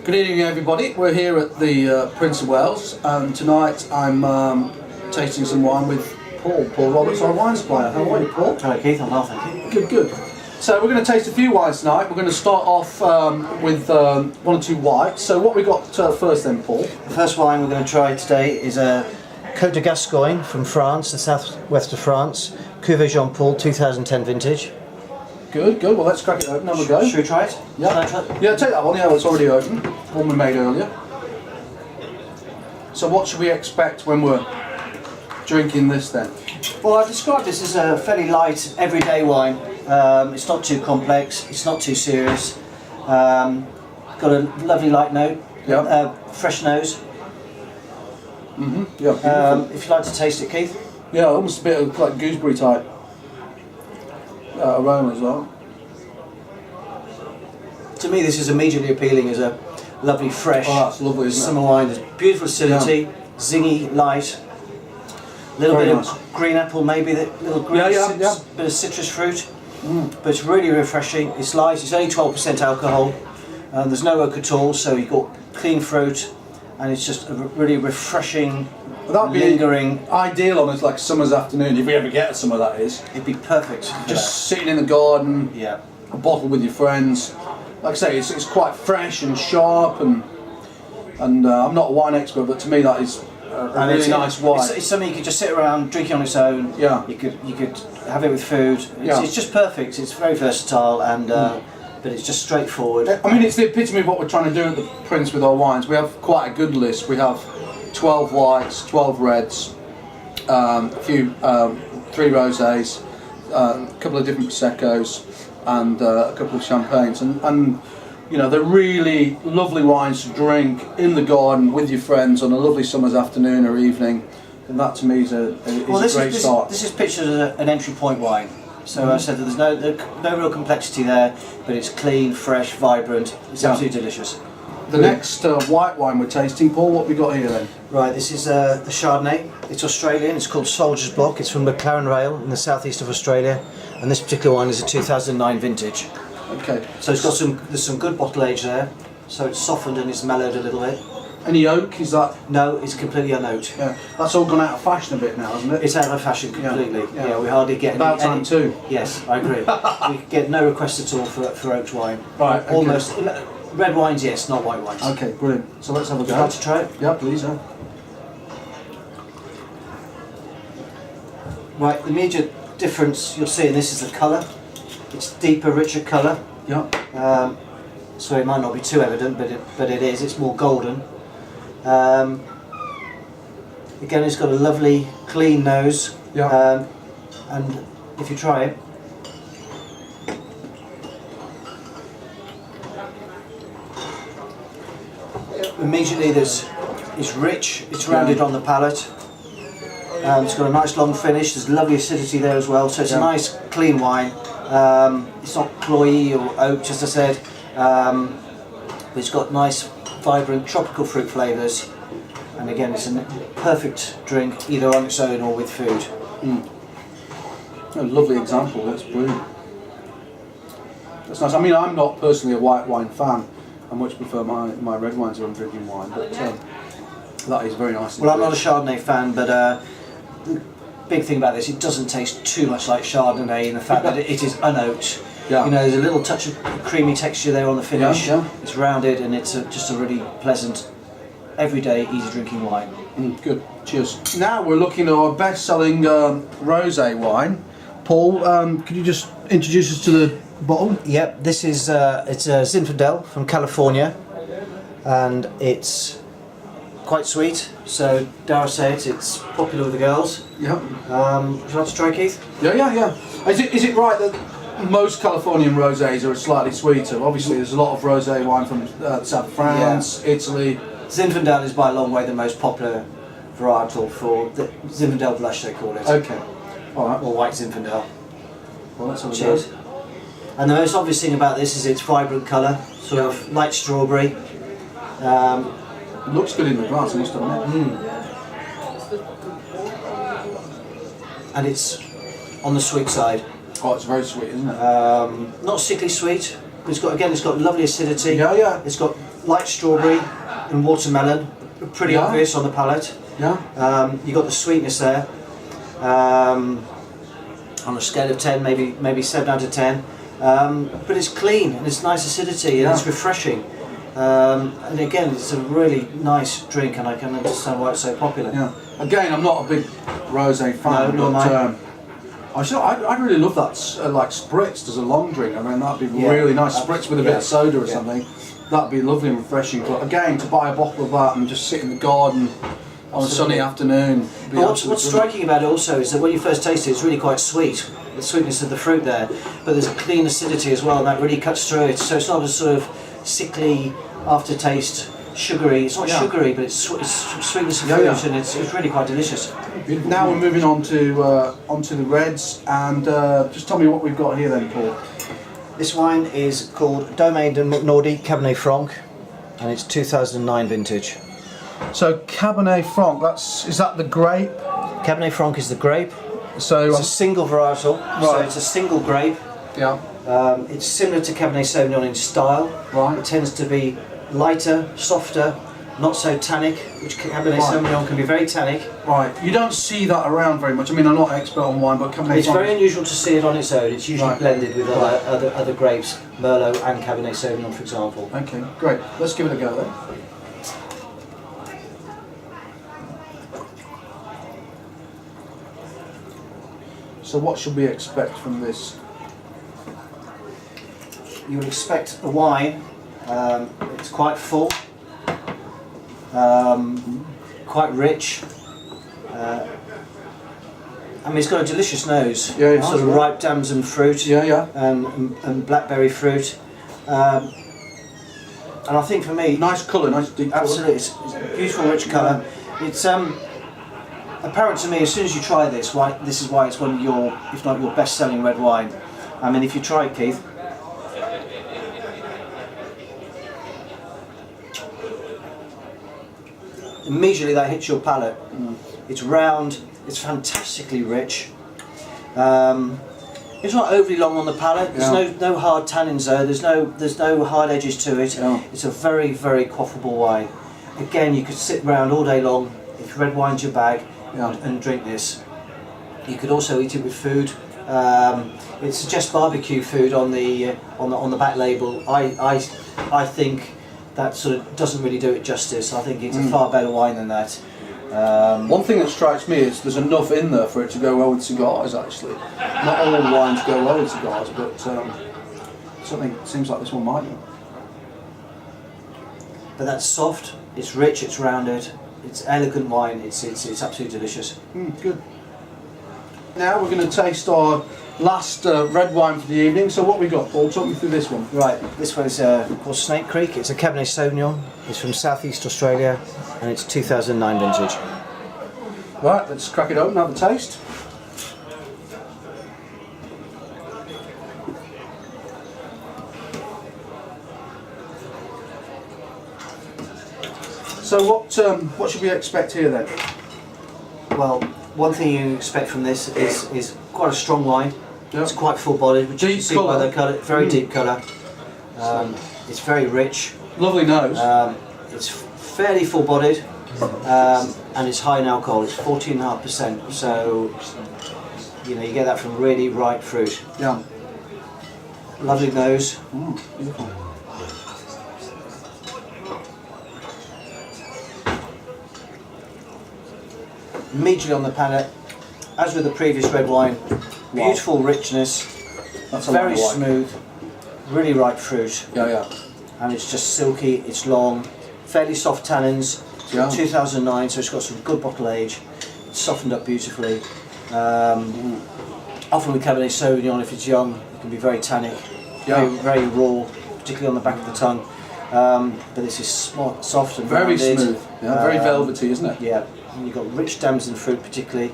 Good evening, everybody. We're here at the Prince of Wales, and tonight I'm tasting some wine with Paul Roberts, our wine supplier. How are you, Paul? Hi Keith, I'm well, thank Good, you. good. So we're going to taste a few wines tonight. We're going to start off with one or two whites. So what we got first then, Paul? The first wine we're going to try today is a Côte de Gascogne from France, the southwest of France. Cuvée Jean Paul, 2010 vintage. Good, good. Well, let's crack it open. Have a go. Should we try it? Yeah. Yeah, take that one. Yeah, it's already open. One we made earlier. So what should we expect when we're drinking this then? Well, I've described this as a fairly light, everyday wine. It's not too complex, it's not too serious. Got a lovely light note, fresh nose. Yeah. If you'd like to taste it, Keith. Yeah, almost a bit of like gooseberry type aroma as well. To me, this is immediately appealing as a lovely, fresh lovely, isn't it? summer wine. There's beautiful acidity, zingy, light. A little bit of green apple, maybe a little green bit of citrus fruit. But it's really refreshing. It's light. It's only 12% alcohol. There's no oak at all, so you've got clean fruit, and it's just a really refreshing, lingering. Ideal on it like a summer's afternoon, if we ever get a summer, that is. It'd be perfect. Just sitting in the garden, yeah, a bottle with your friends. Like I say, it's quite fresh and sharp, and I'm not a wine expert, but to me that is a really nice wine. It's something you could just sit around drinking on its own. Yeah. You could have it with food. It's just perfect. It's very versatile, and but it's just straightforward. I mean, it's the epitome of what we're trying to do at the Prince with our wines. We have quite a good list. We have 12 whites, 12 reds, a few 3 rosés, a couple of different proseccos, and a couple of champagnes, and you know, they're really lovely wines to drink in the garden with your friends on a lovely summer's afternoon or evening, and that to me is a great start. This is pictured as an entry point wine. So I said that there's no real complexity there, but it's clean, fresh, vibrant. It's absolutely delicious. The next white wine we're tasting, Paul, what we got here then? Right, this is a Chardonnay. It's Australian. It's called Soldier's Block. It's from McLaren Rail in the southeast of Australia, and this particular wine is a 2009 vintage. Okay. So it's got there's some good bottle age there. So it's softened and it's mellowed a little bit. Any oak, is that? No, it's completely unoaked. Yeah, that's all gone out of fashion a bit now, hasn't it? It's out of fashion completely. Yeah, we hardly get about time too. Yes, I agree. We get no requests at all for oaked wine. Right. Okay. Almost red wines, yes, not white wines. Okay, brilliant. So let's have a go. Would you like to try it? Yeah, please. Right, the immediate difference you'll see in this is the colour. It's deeper, richer colour. Yeah. So it might not be too evident, but it is. It's more golden. Again, it's got a lovely, clean nose. Yeah. And if you try it, immediately it's rich. It's rounded on the palate. It's got a nice long finish. There's lovely acidity there as well. So it's a nice, clean wine. It's not cloyy or oak, as I said. But it's got nice, vibrant tropical fruit flavours. And again, it's a perfect drink, either on its own or with food. A lovely example. That's brilliant. That's nice. I mean, I'm not personally a white wine fan. I much prefer my red wines when I'm drinking wine. But that is very nice. Well, I'm not a Chardonnay fan, but the big thing about this, it doesn't taste too much like Chardonnay in the fact that it is unoaked. Yeah. You know, there's a little touch of creamy texture there on the finish. Yeah. It's rounded, and it's just a really pleasant, everyday, easy drinking wine. Good. Cheers. Now we're looking at our best-selling rosé wine. Paul, could you just introduce us to the bottle? Yep. This is it's a Zinfandel from California, and it's quite sweet. So dare I say it, it's popular with the girls. Yeah. Would you like to try, Keith? Yeah. Is it right that most Californian rosés are slightly sweeter? Obviously, there's a lot of rosé wine from South France, Italy. Zinfandel is by a long way the most popular varietal for the Zinfandel blush, they call it. Okay. All right. Or white Zinfandel. Well, let's have a Cheers. go. And the most obvious thing about this is its vibrant colour, sort of light strawberry. It looks good in the glass, I must admit. And it's on the sweet side. Oh, it's very sweet, isn't it? Not sickly sweet, It's got lovely acidity. Yeah, yeah. It's got light strawberry and watermelon, pretty Yeah. obvious on the palate. Yeah. You got the sweetness there. On a scale of 10, maybe 7 out of 10. But it's clean and it's nice acidity and it's refreshing. And again, it's a really nice drink, and I can understand why it's so popular. Yeah. Again, I'm not a big rosé fan, No, but I'd really love that like spritzed as a long drink. I mean, that'd be really nice, spritzed with a bit of soda or something. That'd be lovely and refreshing. But again, to buy a bottle of that and just sit in the garden on a sunny afternoon. What's striking about it also is that when you first taste it, it's really quite sweet. The sweetness of the fruit there, but there's a clean acidity as well, and that really cuts through it. So it's not a sort of sickly aftertaste, sugary. It's not sugary, but it's sweetness of fruit, and it's really quite delicious. Now we're moving on to onto the reds, and just tell me what we've got here then, Paul. This wine is called Domaine de McNaughty Cabernet Franc, and it's 2009 vintage. So Cabernet Franc, is that the grape? Cabernet Franc is the grape. So it's a single varietal, so it's a single grape. Yeah. It's similar to Cabernet Sauvignon in style. Right. It tends to be lighter, softer, not so tannic, which Cabernet Sauvignon can be very tannic. Right. You don't see that around very much. I mean, I'm not an expert on wine, but Cabernet It's Franc. very unusual to see it on its own. It's usually blended with other grapes, Merlot and Cabernet Sauvignon, for example. Okay, great. Let's give it a go then. So what should we expect from this? You would expect the wine, it's quite full, quite rich. I mean, it's got a delicious nose, sort of ripe damson fruit, and blackberry fruit. And I think for me, nice colour, nice deep colour. Absolutely, it's a beautiful, rich colour. It's apparent to me as soon as you try this, this is why it's one of your, if not your best-selling red wine. I mean, if you try it, Keith. Immediately that hits your palate. It's round, it's fantastically rich. It's not overly long on the palate. There's no hard tannins there. There's no hard edges to it. It's a very, very quaffable wine. Again, you could sit around all day long if red wine's your bag and drink this. You could also eat it with food. It suggests barbecue food on the back label. I think that sort of doesn't really do it justice. I think it's a far better wine than that. One thing that strikes me is there's enough in there for it to go well with cigars. Actually, not all wines go well with cigars, but something seems like this one might do. But that's soft. It's rich. It's rounded. It's elegant wine. It's absolutely delicious. Good. Now we're going to taste our last red wine for the evening. So what we got, Paul? Talk me through this one. Right, this one's called Snake Creek. It's a Cabernet Sauvignon. It's from Southeast Australia, and it's 2009 vintage. Right, let's crack it open and have a taste. So what should we expect here then? Well, one thing you expect from this is quite a strong wine. It's quite full-bodied, which you can see by the colour. Very deep colour. It's very rich. Lovely nose. It's fairly full-bodied, and it's high in alcohol. It's 14.5%. So you get that from really ripe fruit. Yeah. Lovely nose. Beautiful. Immediately on the palate, as with the previous red wine, beautiful richness. That's very smooth, really ripe fruit. Yeah. And it's just silky. It's long, fairly soft tannins. 2009, so it's got some good bottle age. It's softened up beautifully. Often with Cabernet Sauvignon, if it's young, it can be very tannic, very raw, particularly on the back of the tongue. But this is soft and very rounded. smooth. Yeah, very velvety, isn't it? Yeah. And you've got rich damson fruit, particularly.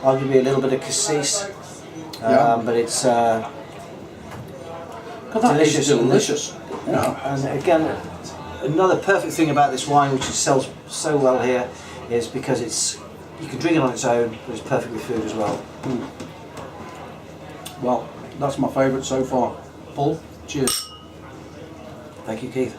Arguably a little bit of cassis, but it's delicious. Delicious. Yeah. And again, another perfect thing about this wine, which sells so well here, is because you can drink it on its own, but it's perfect with food as well. Well, that's my favourite so far. Paul. Cheers. Thank you, Keith.